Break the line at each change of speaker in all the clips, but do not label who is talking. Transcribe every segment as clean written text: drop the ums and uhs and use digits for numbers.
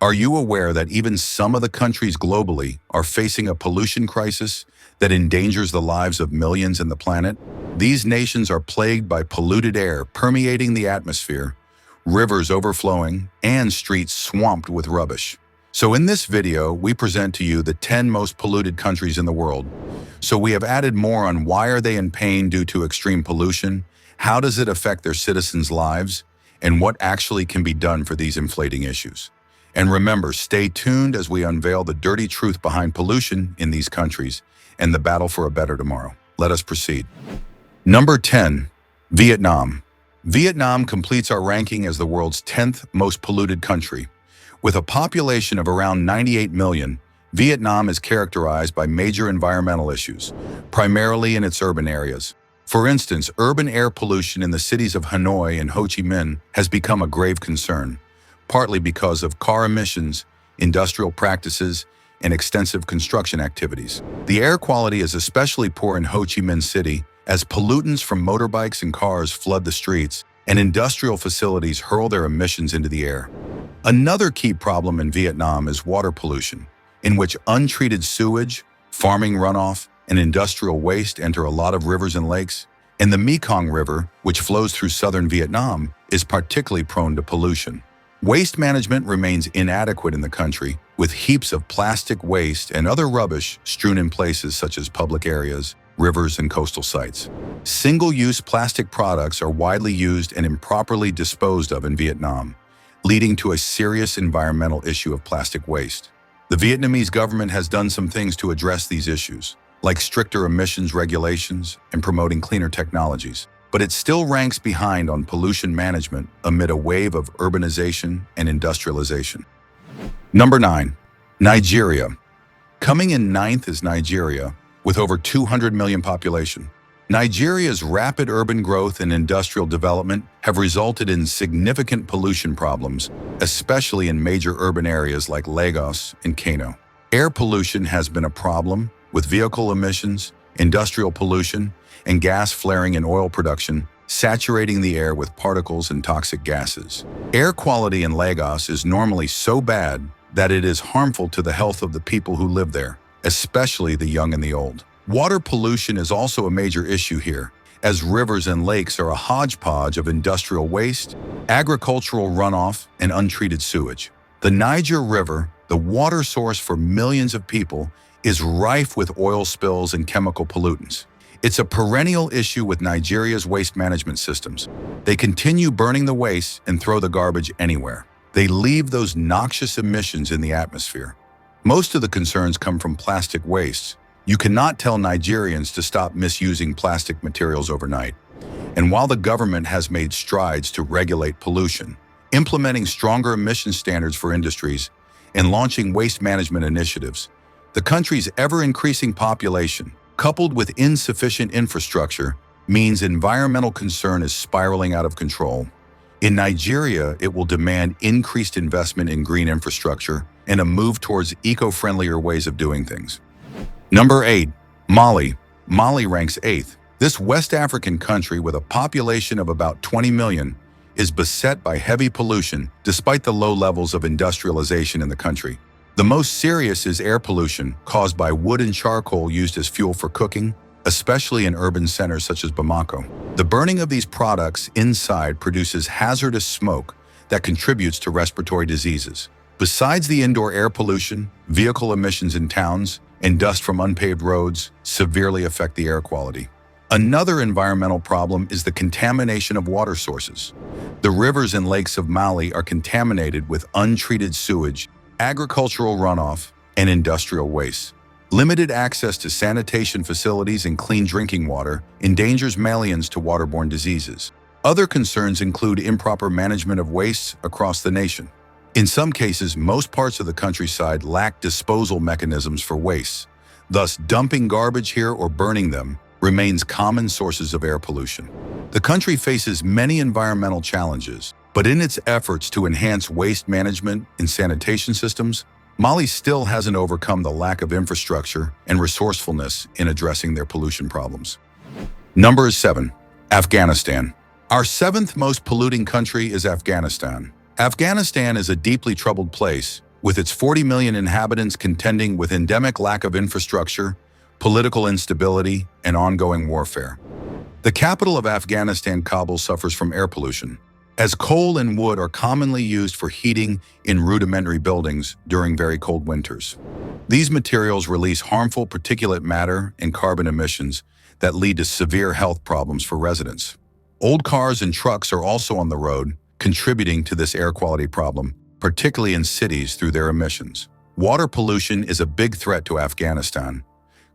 Are you aware that even some of the countries globally are facing a pollution crisis that endangers the lives of millions in the planet? These nations are plagued by polluted air permeating the atmosphere, rivers overflowing, and streets swamped with rubbish. So in this video, we present to you the 10 most polluted countries in the world. So we have added more on why are they in pain due to extreme pollution, how does it affect their citizens' lives, and what actually can be done for these inflating issues. And remember, stay tuned as we unveil the dirty truth behind pollution in these countries and the battle for a better tomorrow. Let us proceed. Number 10, Vietnam. Vietnam completes our ranking as the world's 10th most polluted country. With a population of around 98 million, Vietnam is characterized by major environmental issues, primarily in its urban areas. For instance, urban air pollution in the cities of Hanoi and Ho Chi Minh has become a grave concern, partly because of car emissions, industrial practices, and extensive construction activities. The air quality is especially poor in Ho Chi Minh City as pollutants from motorbikes and cars flood the streets and industrial facilities hurl their emissions into the air. Another key problem in Vietnam is water pollution, in which untreated sewage, farming runoff, and industrial waste enter a lot of rivers and lakes. And the Mekong River, which flows through southern Vietnam, is particularly prone to pollution. Waste management remains inadequate in the country, with heaps of plastic waste and other rubbish strewn in places such as public areas, rivers, and coastal sites. Single-use plastic products are widely used and improperly disposed of in Vietnam, leading to a serious environmental issue of plastic waste. The Vietnamese government has done some things to address these issues, like stricter emissions regulations and promoting cleaner technologies. But it still ranks behind on pollution management amid a wave of urbanization and industrialization. Number 9, Nigeria. Coming in ninth is Nigeria, with over 200 million population. Nigeria's rapid urban growth and industrial development have resulted in significant pollution problems, especially in major urban areas like Lagos and Kano. Air pollution has been a problem, with vehicle emissions, industrial pollution, and gas flaring in oil production, saturating the air with particles and toxic gases. Air quality in Lagos is normally so bad that it is harmful to the health of the people who live there, especially the young and the old. Water pollution is also a major issue here, as rivers and lakes are a hodgepodge of industrial waste, agricultural runoff, and untreated sewage. The Niger River, the water source for millions of people, is rife with oil spills and chemical pollutants. It's a perennial issue with Nigeria's waste management systems. They continue burning the waste and throw the garbage anywhere. They leave those noxious emissions in the atmosphere. Most of the concerns come from plastic wastes. You cannot tell Nigerians to stop misusing plastic materials overnight. And while the government has made strides to regulate pollution, implementing stronger emission standards for industries, and launching waste management initiatives, the country's ever-increasing population, coupled with insufficient infrastructure, means environmental concern is spiraling out of control. In Nigeria, it will demand increased investment in green infrastructure and a move towards eco-friendlier ways of doing things. Number 8, Mali. Mali ranks 8th. This West African country with a population of about 20 million is beset by heavy pollution despite the low levels of industrialization in the country. The most serious is air pollution caused by wood and charcoal used as fuel for cooking, especially in urban centers such as Bamako. The burning of these products inside produces hazardous smoke that contributes to respiratory diseases. Besides the indoor air pollution, vehicle emissions in towns and dust from unpaved roads severely affect the air quality. Another environmental problem is the contamination of water sources. The rivers and lakes of Mali are contaminated with untreated sewage, agricultural runoff, and industrial waste. Limited access to sanitation facilities and clean drinking water endangers Malians to waterborne diseases. Other concerns include improper management of wastes across the nation. In some cases, most parts of the countryside lack disposal mechanisms for wastes. Thus, dumping garbage here or burning them remains common sources of air pollution. The country faces many environmental challenges, but in its efforts to enhance waste management and sanitation systems, Mali still hasn't overcome the lack of infrastructure and resourcefulness in addressing their pollution problems. Number 7, Afghanistan. Our 7th most polluting country is Afghanistan. Afghanistan is a deeply troubled place, with its 40 million inhabitants contending with endemic lack of infrastructure, political instability, and ongoing warfare. The capital of Afghanistan, Kabul, suffers from air pollution, as coal and wood are commonly used for heating in rudimentary buildings during very cold winters. These materials release harmful particulate matter and carbon emissions that lead to severe health problems for residents. Old cars and trucks are also on the road, contributing to this air quality problem, particularly in cities through their emissions. Water pollution is a big threat to Afghanistan.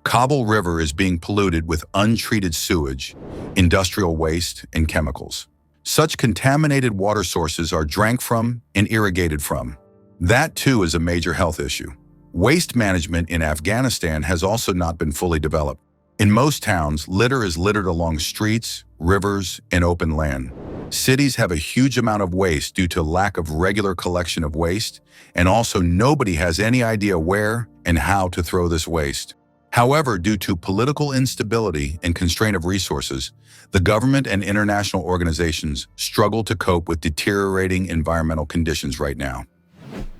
Kabul River is being polluted with untreated sewage, industrial waste, and chemicals. Such contaminated water sources are drank from and irrigated from. That too is a major health issue. Waste management in Afghanistan has also not been fully developed. In most towns, litter is littered along streets, rivers, and open land. Cities have a huge amount of waste due to lack of regular collection of waste, and also nobody has any idea where and how to throw this waste. However, due to political instability and constraint of resources, the government and international organizations struggle to cope with deteriorating environmental conditions right now.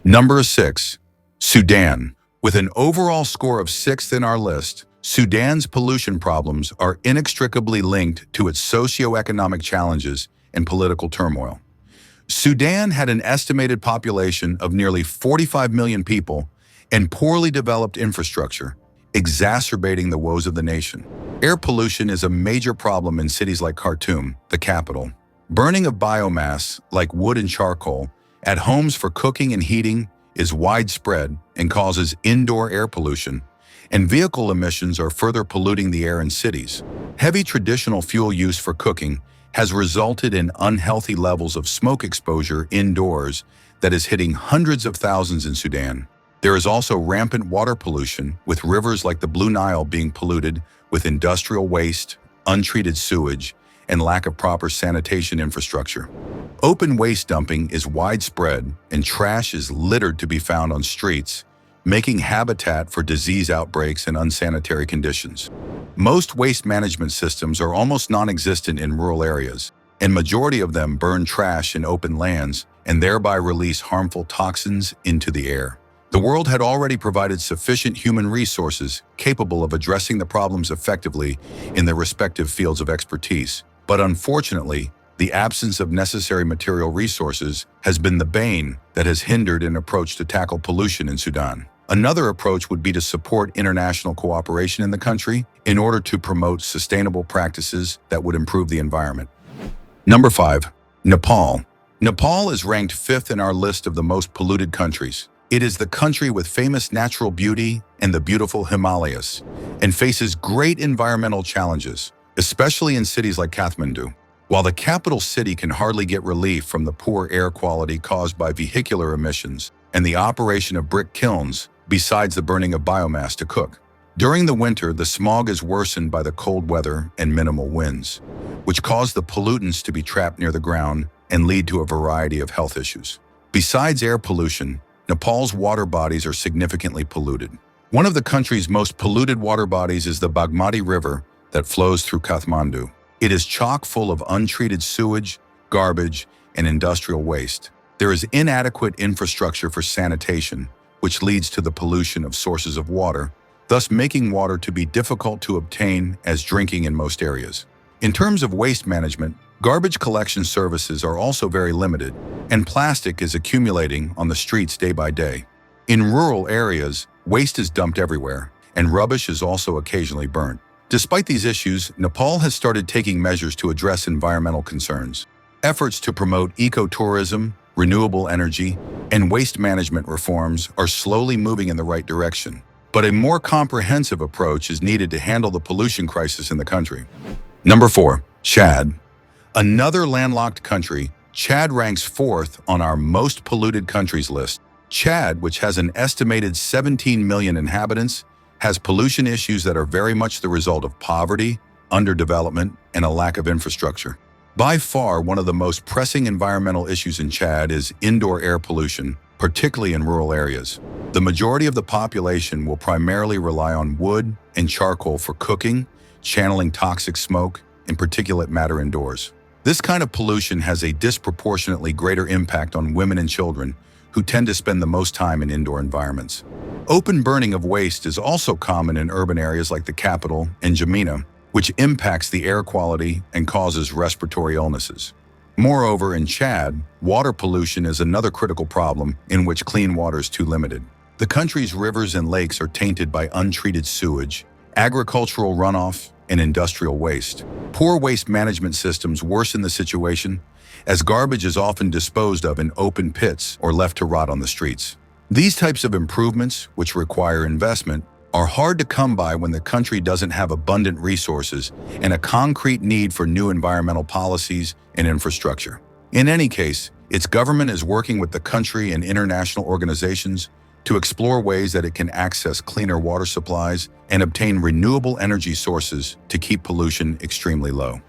Number 6. Sudan. With an overall score of 6th in our list, Sudan's pollution problems are inextricably linked to its socioeconomic challenges and political turmoil. Sudan had an estimated population of nearly 45 million people and poorly developed infrastructure, exacerbating the woes of the nation. Air pollution is a major problem in cities like Khartoum, the capital. Burning of biomass, like wood and charcoal, at homes for cooking and heating is widespread and causes indoor air pollution, and vehicle emissions are further polluting the air in cities. Heavy traditional fuel use for cooking has resulted in unhealthy levels of smoke exposure indoors that is hitting hundreds of thousands in Sudan. There is also rampant water pollution, with rivers like the Blue Nile being polluted with industrial waste, untreated sewage, and lack of proper sanitation infrastructure. Open waste dumping is widespread, and trash is littered to be found on streets, making habitat for disease outbreaks and unsanitary conditions. Most waste management systems are almost non-existent in rural areas, and majority of them burn trash in open lands and thereby release harmful toxins into the air. The world had already provided sufficient human resources capable of addressing the problems effectively in their respective fields of expertise, but unfortunately, the absence of necessary material resources has been the bane that has hindered an approach to tackle pollution in Sudan. Another approach would be to support international cooperation in the country in order to promote sustainable practices that would improve the environment. Number 5. Nepal. Nepal is ranked 5th in our list of the most polluted countries. It is the country with famous natural beauty and the beautiful Himalayas, and faces great environmental challenges, especially in cities like Kathmandu. While the capital city can hardly get relief from the poor air quality caused by vehicular emissions and the operation of brick kilns, besides the burning of biomass to cook. During the winter, the smog is worsened by the cold weather and minimal winds, which cause the pollutants to be trapped near the ground and lead to a variety of health issues. Besides air pollution, Nepal's water bodies are significantly polluted. One of the country's most polluted water bodies is the Bagmati River that flows through Kathmandu. It is chock full of untreated sewage, garbage, and industrial waste. There is inadequate infrastructure for sanitation, which leads to the pollution of sources of water, thus making water to be difficult to obtain as drinking in most areas. In terms of waste management, garbage collection services are also very limited, and plastic is accumulating on the streets day by day. In rural areas, waste is dumped everywhere, and rubbish is also occasionally burnt. Despite these issues, Nepal has started taking measures to address environmental concerns. Efforts to promote ecotourism, renewable energy, and waste management reforms are slowly moving in the right direction, but a more comprehensive approach is needed to handle the pollution crisis in the country. Number 4. Chad. Another landlocked country, Chad ranks 4th on our most polluted countries list. Chad, which has an estimated 17 million inhabitants, has pollution issues that are very much the result of poverty, underdevelopment, and a lack of infrastructure. By far, one of the most pressing environmental issues in Chad is indoor air pollution, particularly in rural areas. The majority of the population will primarily rely on wood and charcoal for cooking, channeling toxic smoke and particulate matter indoors. This kind of pollution has a disproportionately greater impact on women and children, who tend to spend the most time in indoor environments. Open burning of waste is also common in urban areas like the capital and N'Djamena, which impacts the air quality and causes respiratory illnesses. Moreover, in Chad, water pollution is another critical problem in which clean water is too limited. The country's rivers and lakes are tainted by untreated sewage, agricultural runoff, and industrial waste. Poor waste management systems worsen the situation, as garbage is often disposed of in open pits or left to rot on the streets. These types of improvements, which require investment, are hard to come by when the country doesn't have abundant resources and a concrete need for new environmental policies and infrastructure. In any case, its government is working with the country and international organizations to explore ways that it can access cleaner water supplies and obtain renewable energy sources to keep pollution extremely low.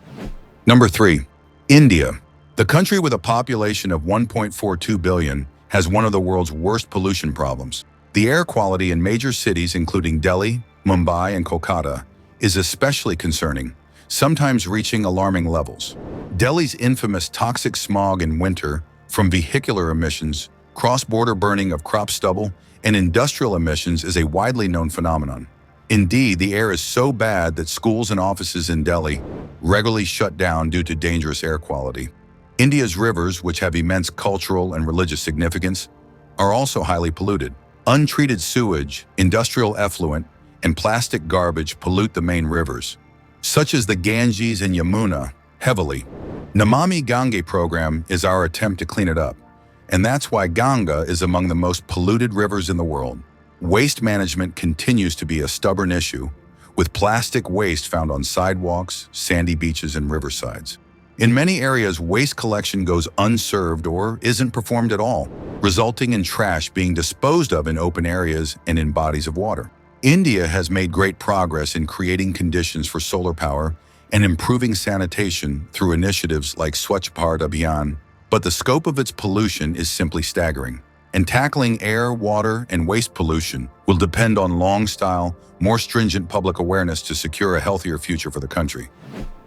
Number 3. India. The country with a population of 1.42 billion has one of the world's worst pollution problems. The air quality in major cities including Delhi, Mumbai, and Kolkata is especially concerning, sometimes reaching alarming levels. Delhi's infamous toxic smog in winter from vehicular emissions, cross-border burning of crop stubble, and industrial emissions is a widely known phenomenon. Indeed, the air is so bad that schools and offices in Delhi regularly shut down due to dangerous air quality. India's rivers, which have immense cultural and religious significance, are also highly polluted. Untreated sewage, industrial effluent, and plastic garbage pollute the main rivers, such as the Ganges and Yamuna, heavily. Namami Gange program is our attempt to clean it up, and that's why Ganga is among the most polluted rivers in the world. Waste management continues to be a stubborn issue, with plastic waste found on sidewalks, sandy beaches, and riversides. In many areas, waste collection goes unserved or isn't performed at all, resulting in trash being disposed of in open areas and in bodies of water. India has made great progress in creating conditions for solar power and improving sanitation through initiatives like Swachh Bharat Abhiyan, but the scope of its pollution is simply staggering. And tackling air, water, and waste pollution will depend on long-style, more stringent public awareness to secure a healthier future for the country.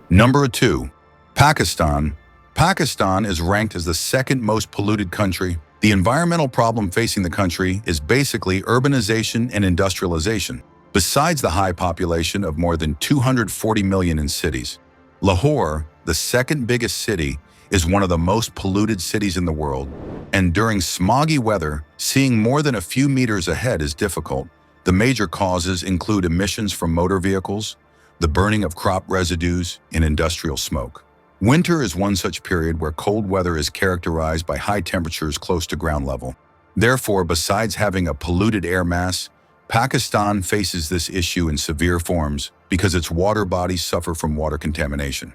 Number 2. Pakistan. Pakistan is ranked as the second most polluted country. The environmental problem facing the country is basically urbanization and industrialization, besides the high population of more than 240 million in cities. Lahore, the second biggest city, is one of the most polluted cities in the world, and during smoggy weather, seeing more than a few meters ahead is difficult. The major causes include emissions from motor vehicles, the burning of crop residues, and industrial smoke. Winter is one such period where cold weather is characterized by high temperatures close to ground level. Therefore, besides having a polluted air mass, Pakistan faces this issue in severe forms because its water bodies suffer from water contamination.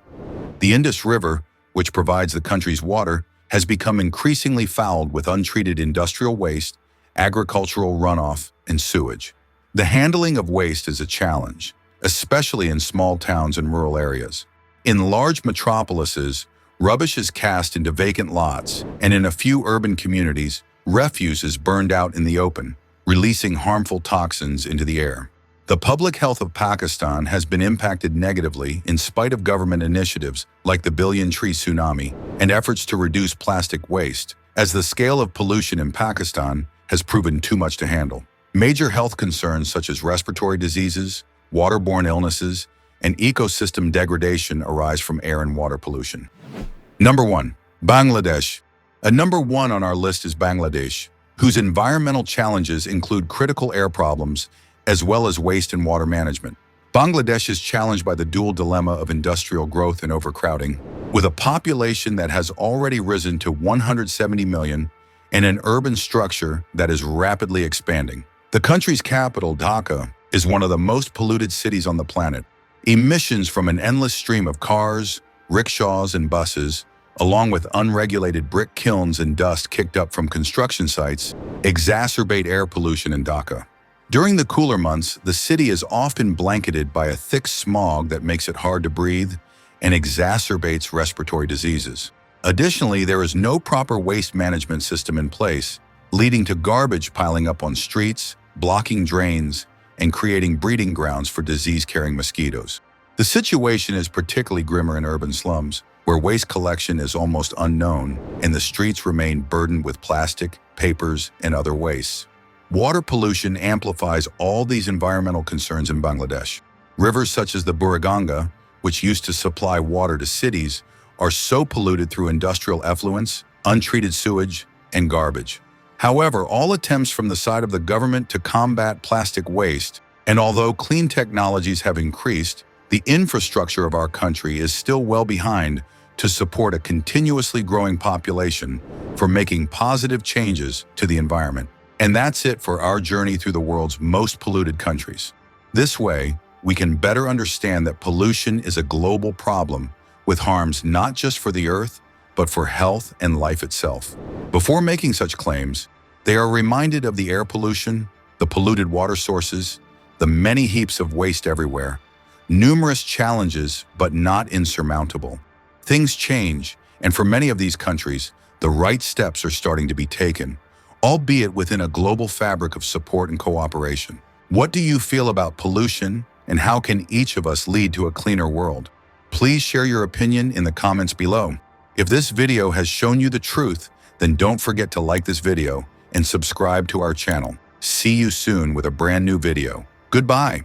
The Indus River, which provides the country's water, has become increasingly fouled with untreated industrial waste, agricultural runoff, and sewage. The handling of waste is a challenge, especially in small towns and rural areas. In large metropolises, rubbish is cast into vacant lots, and in a few urban communities, refuse is burned out in the open, releasing harmful toxins into the air. The public health of Pakistan has been impacted negatively in spite of government initiatives like the billion-tree tsunami and efforts to reduce plastic waste, as the scale of pollution in Pakistan has proven too much to handle. Major health concerns such as respiratory diseases, waterborne illnesses, and ecosystem degradation arise from air and water pollution. Number 1. Bangladesh. Number 1 on our list is Bangladesh, whose environmental challenges include critical air problems as well as waste and water management. Bangladesh is challenged by the dual dilemma of industrial growth and overcrowding, with a population that has already risen to 170 million and an urban structure that is rapidly expanding. The country's capital, Dhaka, is one of the most polluted cities on the planet. Emissions from an endless stream of cars, rickshaws, and buses, along with unregulated brick kilns and dust kicked up from construction sites, exacerbate air pollution in Dhaka. During the cooler months, the city is often blanketed by a thick smog that makes it hard to breathe and exacerbates respiratory diseases. Additionally, there is no proper waste management system in place, leading to garbage piling up on streets, blocking drains, and creating breeding grounds for disease-carrying mosquitoes. The situation is particularly grimmer in urban slums, where waste collection is almost unknown and the streets remain burdened with plastic, papers, and other wastes. Water pollution amplifies all these environmental concerns in Bangladesh. Rivers such as the Buriganga, which used to supply water to cities, are so polluted through industrial effluents, untreated sewage, and garbage. However, all attempts from the side of the government to combat plastic waste, and although clean technologies have increased, the infrastructure of our country is still well behind to support a continuously growing population for making positive changes to the environment. And that's it for our journey through the world's most polluted countries. This way, we can better understand that pollution is a global problem with harms not just for the earth, but for health and life itself. Before making such claims, they are reminded of the air pollution, the polluted water sources, the many heaps of waste everywhere. Numerous challenges, but not insurmountable. Things change, and for many of these countries, the right steps are starting to be taken, albeit within a global fabric of support and cooperation. What do you feel about pollution, and how can each of us lead to a cleaner world? Please share your opinion in the comments below. If this video has shown you the truth, then don't forget to like this video and subscribe to our channel. See you soon with a brand new video. Goodbye.